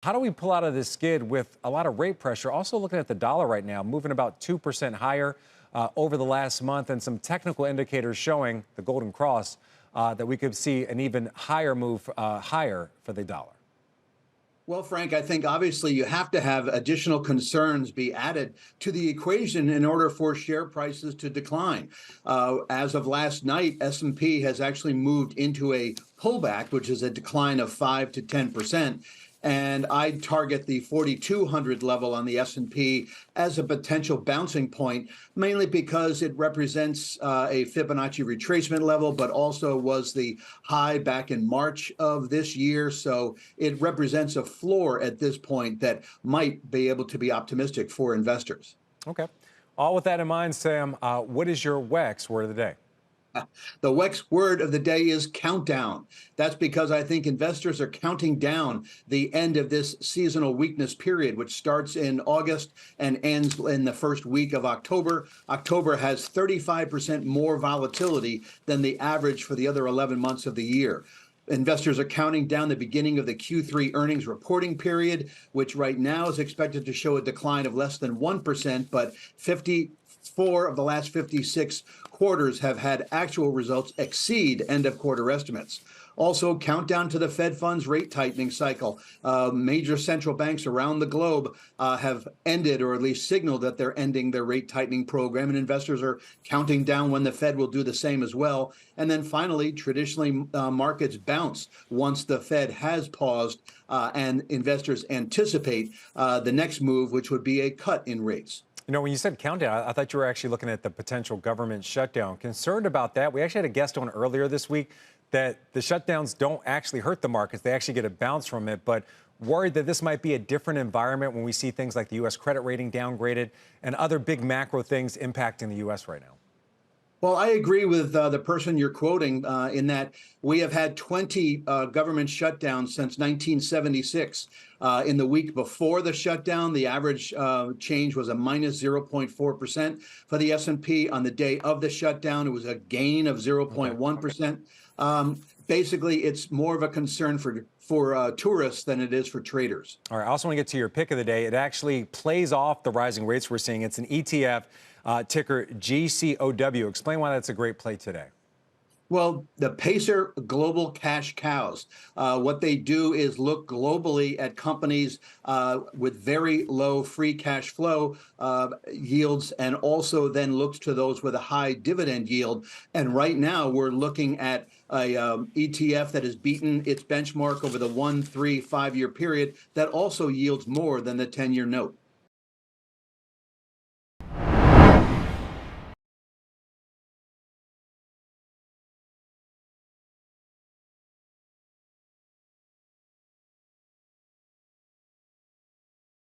How do we pull out of this skid with a lot of rate pressure? Also looking at the dollar right now, moving about 2% higher over the last month, and some technical indicators showing the Golden Cross that we could see an even higher move higher for the dollar. Well, Frank, I think obviously you have to have additional concerns be added to the equation in order for share prices to decline. As of last night, S&P has actually moved into a pullback, which is a decline of 5 to 10%. And I'd target the 4,200 level on the S&P as a potential bouncing point, mainly because it represents a Fibonacci retracement level, but also was the high back in March of this year. So it represents a floor at this point that might be able to be optimistic for investors. Okay. All with that in mind, Sam, what is your WEX word of the day? The WEX word of the day is countdown. That's because I think investors are counting down the end of this seasonal weakness period, which starts in August and ends in the first week of October. October has 35% more volatility than the average for the other 11 months of the year. Investors are counting down the beginning of the Q3 earnings reporting period, which right now is expected to show a decline of less than 1%, but 54 of the last 56 quarters have had actual results exceed end of quarter estimates. Also, countdown to the Fed funds rate tightening cycle. Major central banks around the globe have ended, or at least signaled that they're ending their rate tightening program, and investors are counting down when the Fed will do the same as well. And then finally, traditionally, markets bounce once the Fed has paused, and investors anticipate the next move, which would be a cut in rates. You know, when you said countdown, I thought you were actually looking at the potential government shutdown. Concerned about that. We actually had a guest on earlier this week that the shutdowns don't actually hurt the markets. They actually get a bounce from it, but worried that this might be a different environment when we see things like the U.S. credit rating downgraded and other big macro things impacting the U.S. right now. Well, I agree with the person you're quoting in that we have had 20 government shutdowns since 1976. In the week before the shutdown, the average change was a minus 0.4% for the S&P. On the day of the shutdown, it was a gain of 0.1%. Basically, it's more of a concern for tourists than it is for traders. All right. I also want to get to your pick of the day. It actually plays off the rising rates we're seeing. It's an ETF, ticker GCOW. Explain why that's a great play today. Well, the Pacer Global Cash Cows, what they do is look globally at companies with very low free cash flow yields, and also then looks to those with a high dividend yield. And right now we're looking at a ETF that has beaten its benchmark over the 1, 3, 5-year period that also yields more than the 10-year note.